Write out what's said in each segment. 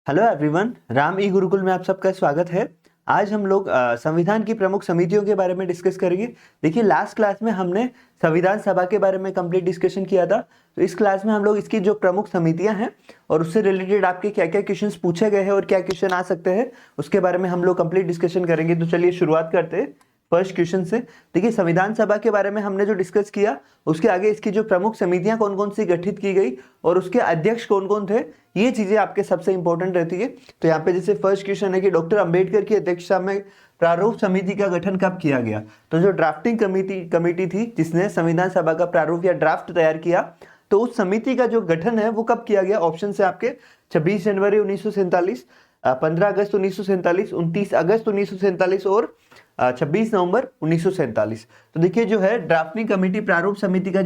Hello everyone, Ram ई गुरुकुल में आप सबका स्वागत है। आज हम लोग संविधान की प्रमुख समितियों के बारे में डिस्कस करेंगे। देखिए, लास्ट क्लास में हमने संविधान सभा के बारे में कंप्लीट डिस्कशन किया था। तो इस क्लास में हम लोग इसकी जो प्रमुख समितियां हैं और उससे रिलेटेड आपके क्या क्या क्वेश्चंस पूछे गए हैं और क्या क्वेश्चन आ सकते हैं उसके बारे में हम लोग कंप्लीट डिस्कशन करेंगे। तो चलिए शुरुआत करते हैं फर्स्ट क्वेश्चन से। देखिए, संविधान सभा के बारे में हमने जो डिस्कस किया उसके आगे इसकी जो प्रमुख समितियां कौन कौन सी गठित की गई और उसके अध्यक्ष कौन कौन थे, ये चीजें आपके सबसे इंपॉर्टेंट रहती है। तो यहाँ पे जैसे फर्स्ट क्वेश्चन है कि डॉक्टर अंबेडकर की अध्यक्षता में प्रारूप समिति का गठन कब किया गया। तो जो ड्राफ्टिंग कमेटी थी जिसने संविधान सभा का प्रारूप या ड्राफ्ट तैयार किया, तो उस समिति का जो गठन है वो कब किया गया। ऑप्शन है आपके 26 जनवरी 1947, 15 अगस्त 1947, 29 अगस्त 1947 और 26 नवंबर 1947। तो देखिए, जो है ड्राफ्टिंग कमेटी प्रारूप समिति का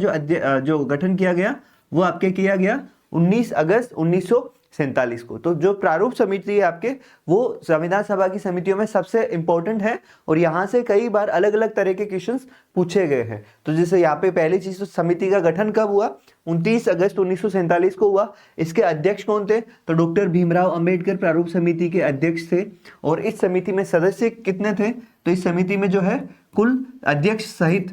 जो गठन किया गया वो आपके किया गया 19 अगस्त 1947 को। तो जो प्रारूप समिति है आपके, वो संविधान सभा की समितियों में सबसे इंपॉर्टेंट है और यहाँ से कई बार अलग अलग तरह के क्वेश्चंस पूछे गए हैं। तो जैसे यहाँ पे पहली चीज, तो समिति का गठन कब हुआ, 29 अगस्त 1947 को हुआ। इसके अध्यक्ष कौन थे, तो डॉक्टर भीमराव अंबेडकर प्रारूप समिति के अध्यक्ष थे। और इस समिति में सदस्य कितने थे, तो इस समिति में जो है कुल अध्यक्ष सहित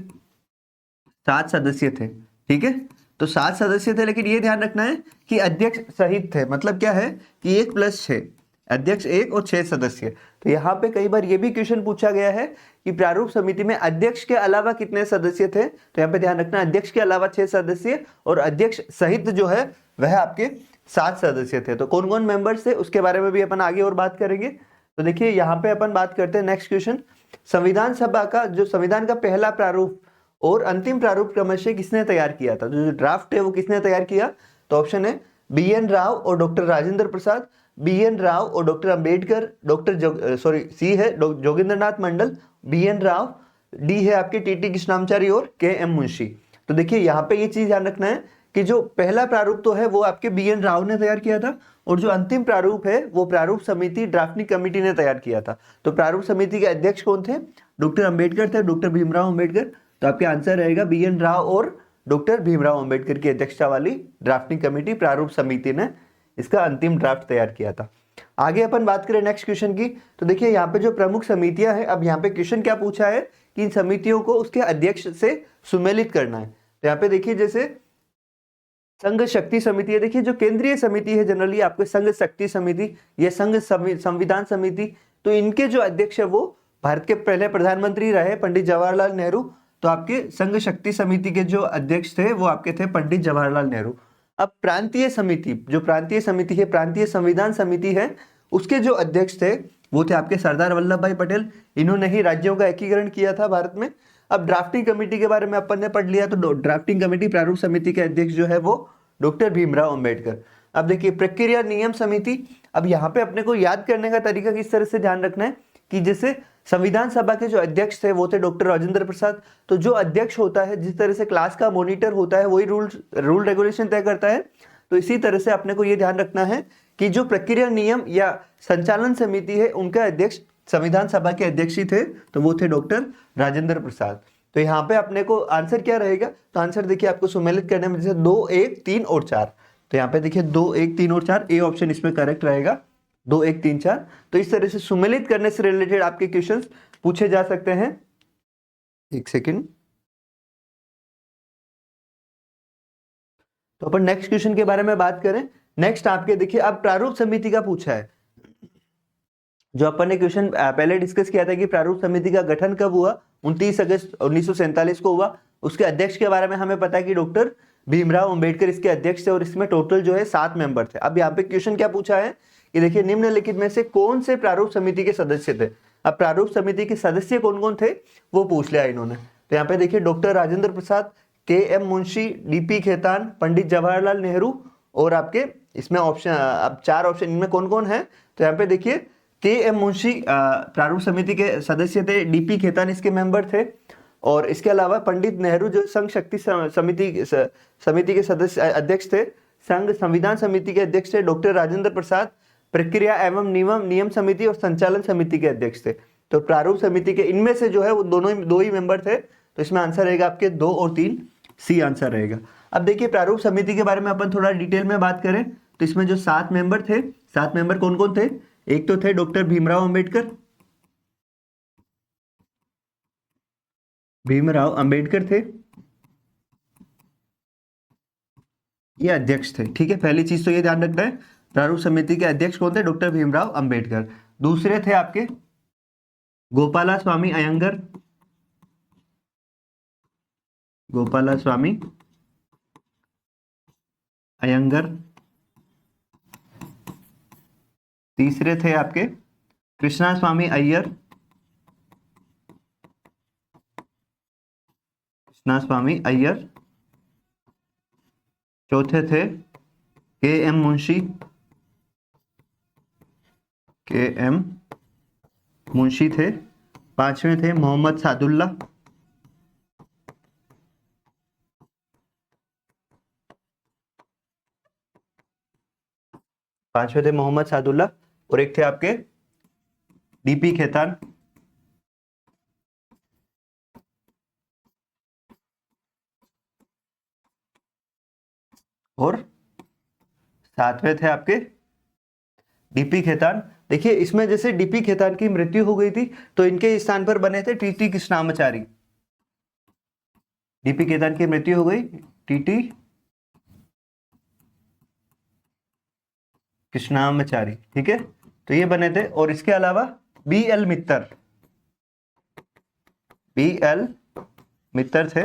7 सदस्य थे। ठीक है, तो 7 सदस्य थे, लेकिन ये ध्यान रखना है कि अध्यक्ष सहित थे, मतलब क्या है कि 1 + 6, अध्यक्ष 1 और 6 सदस्य। तो यहाँ पे कई बार ये भी क्वेश्चन पूछा गया है कि प्रारूप समिति में अध्यक्ष के अलावा कितने सदस्य थे। तो यहाँ पे ध्यान रखना, अध्यक्ष के अलावा 6 सदस्य और अध्यक्ष सहित जो है वह आपके 7 सदस्य थे। तो कौन कौन मेंबर्स थे उसके बारे में भी अपन आगे और बात करेंगे। तो देखिए, यहाँ पे अपन बात करते हैं नेक्स्ट क्वेश्चन, संविधान सभा का जो संविधान का पहला प्रारूप और अंतिम प्रारूप क्रमशः किसने तैयार किया था। तो जो ड्राफ्ट है वो किसने तैयार किया, तो ऑप्शन है BN राव और डॉक्टर राजेंद्र प्रसाद, BN राव और डॉक्टर अंबेडकर, सी है जोगिंद्रनाथ मंडल, BN राव, डी है आपके TT कृष्णाचारी और KM मुंशी। तो देखिए, यहाँ पे ये चीज ध्यान रखना है कि जो पहला प्रारूप तो है वो आपके BN राव ने तैयार किया था और जो अंतिम प्रारूप है वो प्रारूप समिति ड्राफ्टिंग कमेटी ने तैयार किया था। तो प्रारूप समिति के अध्यक्ष कौन थे, डॉक्टर अंबेडकर थे, डॉक्टर भीमराव अंबेडकर। तो आपके आंसर रहेगा BN राव और डॉक्टर भीमराव अंबेडकर की अध्यक्षता वाली ड्राफ्टिंग कमेटी प्रारूप समिति ने इसका अंतिम ड्राफ्ट तैयार किया था। आगे अपन बात करें नेक्स्ट क्वेश्चन की। तो देखिए, यहाँ पे जो प्रमुख समितियां हैं, अब यहाँ पे क्वेश्चन क्या पूछा है कि इन समितियों को उसके अध्यक्ष से सुमेलित करना है। तो यहाँ पे देखिए, जैसे संघ शक्ति समिति है, देखिए जो केंद्रीय समिति है जनरली आपके संघ शक्ति समिति या संघ संविधान समिति, तो इनके जो अध्यक्ष है वो भारत के पहले प्रधानमंत्री रहे पंडित जवाहरलाल नेहरू। तो आपके संघ शक्ति समिति के जो अध्यक्ष थे वो आपके थे पंडित जवाहरलाल नेहरू। अब प्रांतीय समिति, जो प्रांतीय समिति है, प्रांतीय संविधान समिति है, उसके जो अध्यक्ष थे वो थे आपके सरदार वल्लभ भाई पटेल। इन्होंने ही राज्यों का एकीकरण किया था भारत में। अब ड्राफ्टिंग कमेटी के बारे में अपन ने पढ़ लिया, तो ड्राफ्टिंग कमेटी प्रारूप समिति के अध्यक्ष जो है वो डॉक्टर भीमराव अंबेडकर। अब देखिए, प्रक्रिया नियम समिति, अब यहाँ पे अपने को याद करने का तरीका किस तरह से ध्यान रखना है कि जैसे संविधान सभा के जो अध्यक्ष थे वो थे डॉक्टर राजेंद्र प्रसाद। तो जो अध्यक्ष होता है, जिस तरह से क्लास का मॉनिटर होता है, वही रूल रेगुलेशन तय करता है। तो इसी तरह से अपने को ये ध्यान रखना है कि जो प्रक्रिया नियम या संचालन समिति है उनका अध्यक्ष संविधान सभा के अध्यक्ष ही थे, तो वो थे डॉक्टर राजेंद्र प्रसाद। तो यहाँ पे अपने को आंसर क्या रहेगा, तो आंसर देखिए आपको सुमेलित करने में जैसे 2, 1, 3 और 4। तो यहाँ पे देखिए 2, 1, 3 और 4, ए ऑप्शन इसमें करेक्ट रहेगा, 2, 1, 3, 4। तो इस तरह से सुमेलित करने से रिलेटेड आपके क्वेश्चंस पूछे जा सकते हैं। एक सेकंड, तो अपन नेक्स्ट क्वेश्चन के बारे में बात करें। नेक्स्ट आपके देखिए, अब प्रारूप समिति का पूछा है। जो अपन ने क्वेश्चन पहले डिस्कस किया था कि प्रारूप समिति का गठन कब हुआ, 29 अगस्त 1947 को हुआ। उसके अध्यक्ष के बारे में हमें पता है कि डॉक्टर भीमराव अंबेडकर इसके अध्यक्ष थे और इसमें टोटल जो है 7 मेंबर थे। अब यहाँ पे क्वेश्चन क्या पूछा है कि देखिए, निम्नलिखित में से कौन से प्रारूप समिति के सदस्य थे। अब प्रारूप समिति के सदस्य कौन कौन थे वो पूछ लिया इन्होंने। तो यहाँ पे देखिए, doctor Rajendra Prasad, KM Munshi, DP Khetan, Pandit Jawaharlal Nehru और आपके इसमें ऑप्शन, अब 4 ऑप्शन, इनमें कौन कौन है। तो यहाँ पे देखिए, KM मुंशी प्रारूप समिति के सदस्य थे, DP खेतान इसके मेंबर थे और इसके अलावा पंडित नेहरू जो संघ शक्ति समिति के सदस्य अध्यक्ष थे, संघ संविधान समिति के अध्यक्ष थे डॉक्टर राजेंद्र प्रसाद, प्रक्रिया एवं नियम समिति और संचालन समिति के अध्यक्ष थे। तो प्रारूप समिति के इनमें से जो है वो दो ही मेंबर थे। तो इसमें आंसर रहेगा आपके 2 और 3, सी आंसर रहेगा। अब देखिए, प्रारूप समिति के बारे में अपन थोड़ा डिटेल में बात करें तो इसमें जो 7 मेंबर थे, 7 मेंबर कौन कौन थे? एक तो थे डॉक्टर भीमराव अंबेडकर, भीमराव अंबेडकर थे, ये अध्यक्ष थे। ठीक है, पहली चीज तो ये ध्यान रखना है, प्रारूप समिति के अध्यक्ष कौन थे? डॉक्टर भीमराव अंबेडकर। दूसरे थे आपके गोपाला स्वामी अयंगर, गोपाला स्वामी अयंगर। तीसरे थे आपके कृष्णा स्वामी अय्यर, कृष्णा स्वामी अय्यर। चौथे थे के एम मुंशी, के एम मुंशी थे। पांचवें थे मोहम्मद सादुल्ला, पांचवें थे मोहम्मद सादुल्ला। और एक थे आपके डीपी खेतान, और सातवें थे आपके डीपी खेतान। देखिए इसमें जैसे डीपी खेतान की मृत्यु हो गई थी तो इनके स्थान पर बने थे टीटी कृष्णामाचारी। डीपी खेतान की मृत्यु हो गई, टीटी कृष्णामाचारी। ठीक है, तो ये बने थे। और इसके अलावा बी एल मित्तर, बी एल मित्तर थे,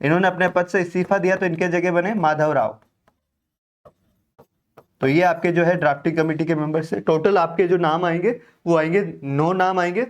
इन्होंने अपने पद से इस्तीफा दिया तो इनके जगह बने माधव राव। तो ये आपके जो है ड्राफ्टिंग कमेटी के मेंबर्स से टोटल आपके जो नाम आएंगे वो आएंगे 9 नाम आएंगे,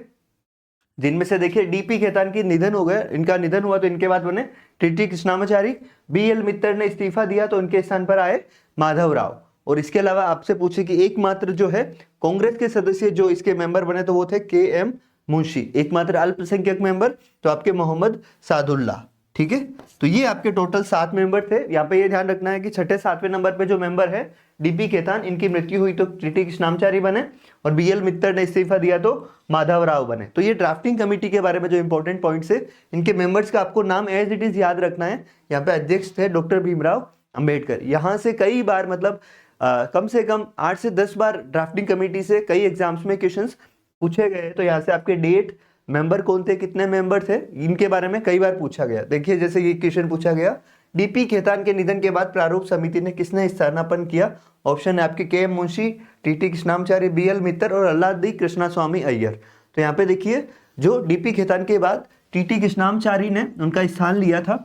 जिनमें से देखिए डीपी खेतान की निधन हो गया, इनका निधन हुआ तो इनके बाद बने टीटी कृष्णामाचारी। बी एल मित्तर ने इस्तीफा दिया तो उनके स्थान पर आए माधव राव। और इसके अलावा आपसे पूछे कि एकमात्र जो है कांग्रेस के सदस्य जो इसके मेंबर बने तो वो थे के एम मुंशी, एकमात्र अल्पसंख्यक मेंबर तो आपके मोहम्मद सादुल्ला। ठीक है, तो ये आपके टोटल 7 मेंबर थे। यहाँ पे ये ध्यान रखना है कि छठे 7वें नंबर पे जो मेंबर है डीपी खेतान, इनकी मृत्यु हुई तो टीटी कृष्णामाचारी बने, और बी एल मित्तर ने इस्तीफा दिया तो माधव राव बने। तो ये ड्राफ्टिंग कमेटी के बारे में जो इंपॉर्टेंट पॉइंट्स है, इनके मेंबर्स का आपको नाम एज इट इज याद रखना है। यहाँ पे अध्यक्ष थे डॉक्टर भीमराव अंबेडकर। यहाँ से कई बार मतलब कम से कम 8 से 10 बार ड्राफ्टिंग कमेटी से कई एग्जाम्स में क्वेश्चंस पूछे गए। तो यहाँ से आपके डेट, मेंबर कौन थे, कितने मेंबर थे, इनके बारे में कई बार पूछा गया। देखिए जैसे ये क्वेश्चन पूछा गया, डीपी खेतान के निधन के बाद प्रारूप समिति ने किसने स्थानापन्न किया? ऑप्शन है आपके K M Munshi, T T Krishnamachari, B L Mitter और अल्लादी कृष्णा स्वामी अय्यर। तो यहाँ पे देखिए जो डीपी खेतान के बाद टीटी कृष्णामाचारी ने उनका स्थान लिया था।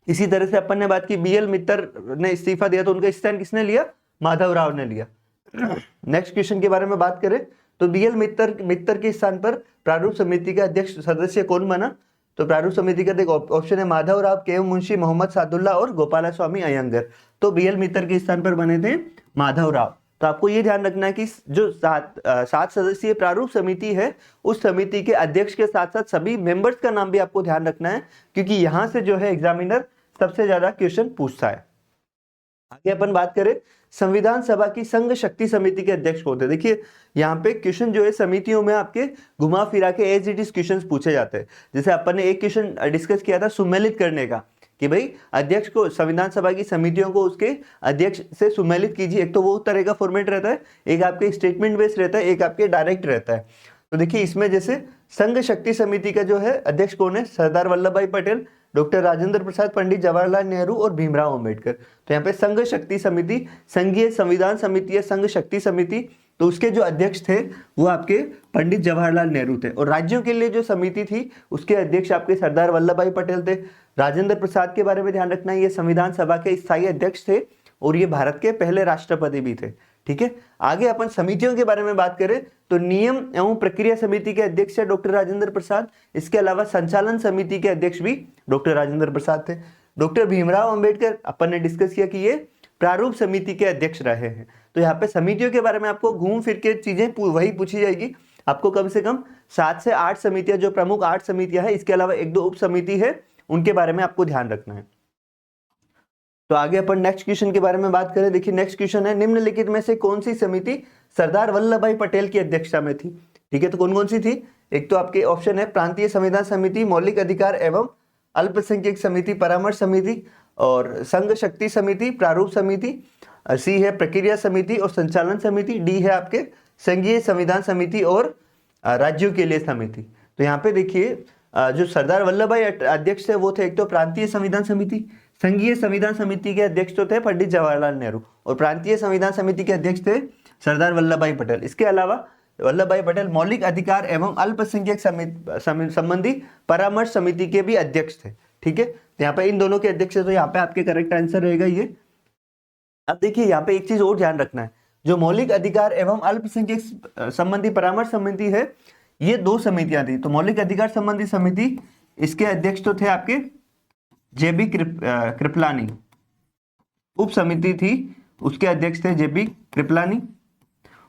इसी तरह से अपन ने बात की बी एल मित्तर ने इस्तीफा दिया तो उनका स्थान किसने लिया? माधव राव ने लिया। नेक्स्ट क्वेश्चन के बारे में बात करें तो बी एल मित्तर के स्थान पर प्रारूप समिति का अध्यक्ष सदस्य कौन बना? तो प्रारूप समिति का देखो ऑप्शन है माधव राव, के एम मुंशी, मोहम्मद सादुल्ला और गोपाला स्वामी अयंगर। तो बी एल मित्तर के स्थान पर बने थे माधव राव। तो आपको ये ध्यान रखना है कि जो 7 सदस्यीय प्रारूप समिति है उस समिति के अध्यक्ष के साथ साथ सभी मेंबर्स का नाम भी आपको ध्यान रखना है, क्योंकि यहां से जो है एग्जामिनर सबसे ज्यादा क्वेश्चन पूछता है। आगे अपन बात करें संविधान सभा की संघ शक्ति समिति के अध्यक्ष कौन थे? देखिए यहाँ पे क्वेश्चन जो है समितियों में आपके घुमा फिरा के एज इट इज क्वेश्चन पूछे जाते हैं। जैसे अपन ने एक क्वेश्चन डिस्कस किया था सुमेलित करने का, कि भाई अध्यक्ष को, संविधान सभा की समितियों को उसके अध्यक्ष से सुमेलित कीजिए। एक तो वो तरह का फॉर्मेट रहता है, एक आपके स्टेटमेंट बेस्ड रहता है, एक आपके डायरेक्ट रहता है। तो देखिए इसमें जैसे संघ शक्ति समिति का जो है अध्यक्ष कौन है? सरदार वल्लभ भाई पटेल, डॉक्टर राजेंद्र प्रसाद, पंडित जवाहरलाल नेहरू और भीमराव अंबेडकर। तो यहाँ पे संघ शक्ति समिति, संघीय संविधान समिति या संघ शक्ति समिति, तो उसके जो अध्यक्ष थे वो आपके पंडित जवाहरलाल नेहरू थे। और राज्यों के लिए जो समिति थी उसके अध्यक्ष आपके सरदार वल्लभ भाई पटेल थे। राजेंद्र प्रसाद के बारे में ध्यान रखना है, ये संविधान सभा के स्थायी अध्यक्ष थे और ये भारत के पहले राष्ट्रपति भी थे। ठीक है, आगे अपन समितियों के बारे में बात करें तो नियम एवं प्रक्रिया समिति के अध्यक्ष है डॉक्टर राजेंद्र प्रसाद। इसके अलावा संचालन समिति के अध्यक्ष भी डॉक्टर राजेंद्र प्रसाद थे। डॉक्टर भीमराव अंबेडकर अपन ने डिस्कस किया कि ये प्रारूप समिति के अध्यक्ष रहे हैं। तो यहाँ पे समितियों के बारे में आपको घूम फिर के चीजें वही पूछी जाएगी। आपको कम से कम 7 से 8 समितियां, जो प्रमुख 8 समितियां हैं, इसके अलावा 1-2 उप समिति है, उनके बारे में आपको ध्यान रखना है। तो आगे अपन नेक्स्ट क्वेश्चन के बारे में बात करें। देखिए नेक्स्ट क्वेश्चन है, निम्नलिखित में से कौन सी समिति सरदार वल्लभ भाई पटेल की अध्यक्षता में थी? ठीक है, तो कौन कौन सी थी? एक तो आपके ऑप्शन है प्रांतीय संविधान समिति, मौलिक अधिकार एवं अल्पसंख्यक समिति, परामर्श समिति और संघ शक्ति समिति, प्रारूप समिति, सी है प्रक्रिया समिति और संचालन समिति, डी है आपके संघीय संविधान समिति और राज्यों के लिए समिति। तो यहाँ पे देखिए जो सरदार वल्लभ भाई अध्यक्ष थे वो थे एक तो प्रांतीय संविधान समिति, संघीय संविधान समिति के अध्यक्ष तो थे पंडित जवाहरलाल नेहरू और प्रांतीय संविधान समिति के अध्यक्ष थे सरदार वल्लभ भाई पटेल। इसके अलावा वल्लभ भाई पटेल मौलिक अधिकार एवं अल्पसंख्यक संबंधी परामर्श समिति के भी अध्यक्ष थे। ठीक है, तो यहाँ पे इन दोनों के अध्यक्ष है, तो यहाँ पे आपके करेक्ट आंसर रहेगा ये। अब देखिए यहाँ पे एक चीज और ध्यान रखना है, जो मौलिक अधिकार एवं अल्पसंख्यक संबंधी परामर्श समिति है, ये दो समितियां थी। तो मौलिक अधिकार संबंधी समिति, इसके अध्यक्ष तो थे आपके जेबी कृपलानी, उप समिति थी उसके अध्यक्ष थे जेबी कृपलानी,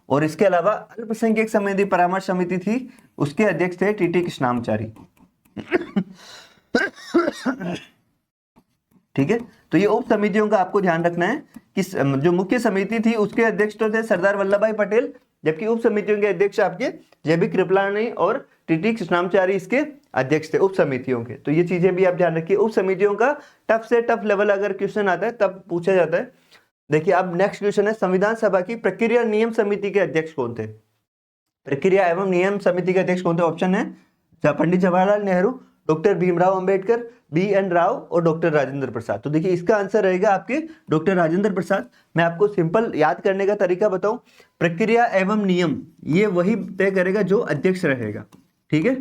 और इसके अलावा अल्पसंख्यक संबंधी परामर्श समिति थी उसके अध्यक्ष थे टीटी कृष्णामाचारी। ठीक है, तो ये उप समितियों का आपको ध्यान रखना है कि जो मुख्य समिति थी उसके अध्यक्ष तो थे सरदार वल्लभ भाई पटेल, जबकि उप समितियों के अध्यक्ष आपके जेबी कृपलानी और टीटी कृष्णामाचारी इसके अध्यक्ष थे उप समितियों के। तो ये चीजें भी आप ध्यान रखिए। उप समितियों का टफ से टफ लेवल अगर क्वेश्चन आता है तब पूछा जाता है। देखिए अब नेक्स्ट क्वेश्चन है, संविधान सभा की प्रक्रिया नियम समिति के अध्यक्ष कौन थे? प्रक्रिया एवं नियम समिति के अध्यक्ष कौन थे? ऑप्शन है पंडित जवाहरलाल नेहरू, डॉक्टर भीमराव अंबेडकर, बी.एन. राव और डॉक्टर राजेंद्र प्रसाद। तो देखिए इसका आंसर रहेगा आपके डॉक्टर राजेंद्र प्रसाद। मैं आपको सिंपल याद करने का तरीका बताऊं, प्रक्रिया एवं नियम ये वही तय करेगा जो अध्यक्ष रहेगा। ठीक है,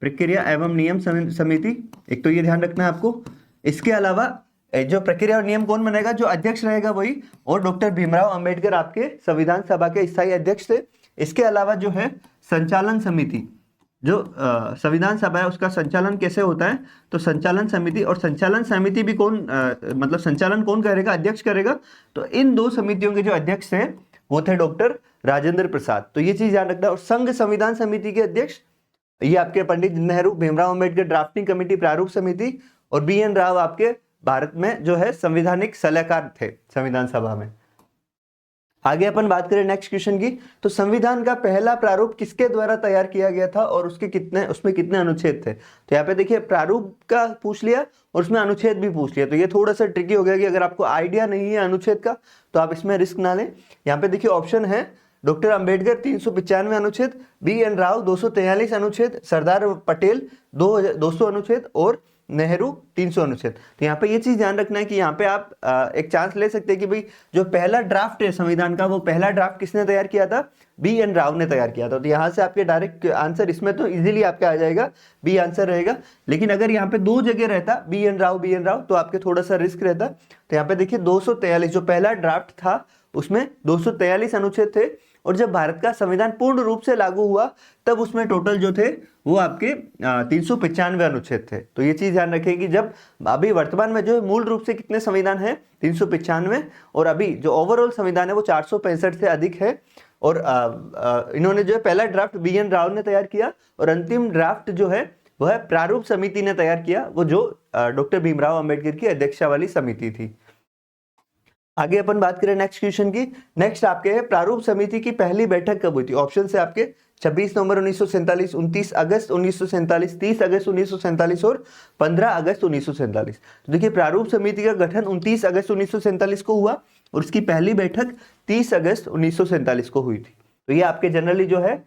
प्रक्रिया एवं नियम समिति, एक तो ये ध्यान रखना है आपको। इसके अलावा जो प्रक्रिया और नियम कौन बनेगा? जो अध्यक्ष रहेगा वही, और डॉक्टर भीमराव अंबेडकर आपके संविधान सभा के स्थायी अध्यक्ष थे। इसके अलावा जो है संचालन समिति, जो संविधान सभा है उसका संचालन कैसे होता है? तो संचालन समिति, और संचालन समिति भी कौन मतलब संचालन कौन करेगा? अध्यक्ष करेगा। तो इन दो समितियों के जो अध्यक्ष थे वो थे डॉक्टर राजेंद्र प्रसाद। तो ये चीज ध्यान रखना है। और संघ संविधान समिति के अध्यक्ष ये आपके पंडित नेहरू, भीमराव अंबेडकर ड्राफ्टिंग कमेटी प्रारूप समिति, और बी.एन. राव आपके भारत में जो है संवैधानिक सलाहकार थे संविधान सभा में। आगे अपन बात करें नेक्स्ट क्वेश्चन की, तो संविधान का पहला प्रारूप किसके द्वारा तैयार किया गया था और उसमें कितने अनुच्छेद थे? तो यहाँ पे देखिए प्रारूप का पूछ लिया और उसमें अनुच्छेद भी पूछ लिया, तो ये थोड़ा सा ट्रिकी हो गया कि अगर आपको आइडिया नहीं है अनुच्छेद का तो आप इसमें रिस्क ना लें। यहाँ पे देखिए ऑप्शन है डॉक्टर अंबेडकर 395 अनुच्छेद, बी.एन. राव 243 अनुच्छेद, सरदार पटेल 200 अनुच्छेद और नेहरू 300 अनुच्छेद। तो यहाँ पे ये चीज ध्यान रखना है कि यहाँ पे आप एक चांस ले सकते हैं कि भाई जो पहला ड्राफ्ट है संविधान का, वो पहला ड्राफ्ट किसने तैयार किया था? बी.एन. राव ने तैयार किया था। तो यहाँ से आपके डायरेक्ट आंसर इसमें तो इजीली आपका आ जाएगा, बी आंसर रहेगा। लेकिन अगर यहाँ पे दो जगह रहता बी.एन. राव तो आपके थोड़ा सा रिस्क रहता। तो यहाँ पे देखिए 243 जो पहला ड्राफ्ट था उसमें 243 अनुच्छेद थे, और जब भारत का संविधान पूर्ण रूप से लागू हुआ तब उसमें टोटल जो थे वो आपके 395 अनुच्छेद थे। तो ये चीज ध्यान रखें कि जब अभी वर्तमान में जो है मूल रूप से कितने संविधान है? 395, और अभी जो ओवरऑल संविधान है वो 465 से अधिक है। और इन्होंने जो है पहला ड्राफ्ट बी.एन. राव ने तैयार किया, और अंतिम ड्राफ्ट जो है वह प्रारूप समिति ने तैयार किया, वो जो डॉक्टर भीमराव अंबेडकर की अध्यक्षता वाली समिति थी। आगे अपन बात करें नेक्स्ट क्वेश्चन की। नेक्स्ट आपके है प्रारूप समिति की पहली बैठक कब हुई थी? ऑप्शन से आपके 26 नवंबर 1947, 29 अगस्त 1947, 30 अगस्त 1947 और 15 अगस्त 1947। तो देखिए प्रारूप समिति का गठन 29 अगस्त 1947 को हुआ और उसकी पहली बैठक 30 अगस्त 1947 को हुई थी। तो ये आपके जनरली जो है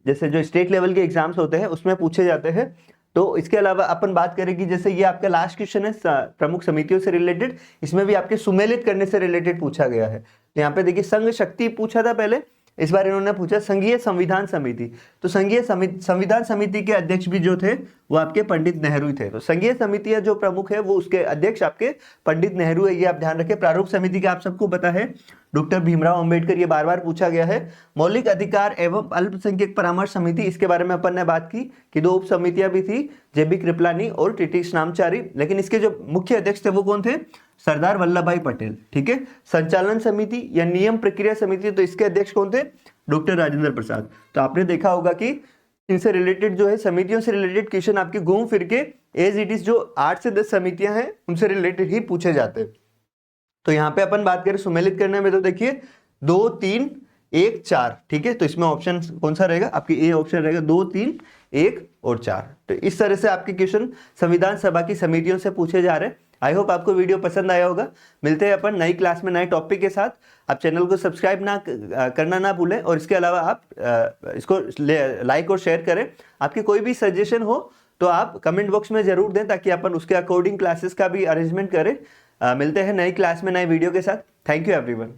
जैसे जो स्टेट लेवल के एग्जाम्स होते हैं उसमें पूछे जाते हैं। तो इसके अलावा अपन बात करेंगे, जैसे ये आपका लास्ट क्वेश्चन है प्रमुख समितियों से रिलेटेड, इसमें भी आपके सुमेलित करने से रिलेटेड पूछा गया है। तो यहाँ पे देखिए संघ शक्ति पूछा था पहले, इस बार इन्होंने पूछा संघीय संविधान समिति। तो संघीय संविधान समिति के अध्यक्ष भी जो थे वो आपके पंडित नेहरू थे। तो संघीय समितियां जो प्रमुख है वो उसके अध्यक्ष आपके पंडित नेहरू है, ये आप ध्यान रखें। प्रारूप समिति का आप सबको पता है डॉक्टर भीमराव अंबेडकर, ये बार बार पूछा गया है। मौलिक अधिकार एवं अल्पसंख्यक परामर्श समिति, इसके बारे में अपन ने बात की कि दो उप समितियां भी थी, जेबी कृपलानी और टीटी कृष्णामाचारी, लेकिन इसके जो मुख्य अध्यक्ष थे वो कौन थे? सरदार वल्लभ भाई पटेल। ठीक है। संचालन समिति या नियम प्रक्रिया समिति, तो इसके अध्यक्ष कौन थे? डॉक्टर राजेंद्र प्रसाद। तो आपने देखा होगा कि इनसे रिलेटेड जो है समितियों से रिलेटेड क्वेश्चन आपके घूम फिर के एज इट इज जो 8 से 10 समितियां हैं उनसे रिलेटेड ही पूछे जाते हैं। तो यहाँ पे अपन बात करें सुमेलित करने में, तो देखिए 2, 3, 1, 4। ठीक है, तो इसमें ऑप्शन कौन सा रहेगा? आपकी ए ऑप्शन रहेगा, 2, 3, 1 और 4। तो इस तरह से आपके क्वेश्चन संविधान सभा की समितियों से पूछे जा रहे हैं। आई होप आपको वीडियो पसंद आया होगा। मिलते हैं अपन नई क्लास में नए टॉपिक के साथ। आप चैनल को सब्सक्राइब करना ना भूलें, और इसके अलावा आप इसको लाइक और शेयर करें। आपकी कोई भी सजेशन हो तो आप कमेंट बॉक्स में जरूर दें, ताकि अपन उसके अकॉर्डिंग क्लासेस का भी अरेंजमेंट करें। मिलते हैं नई क्लास में नए वीडियो के साथ। Thank you everyone.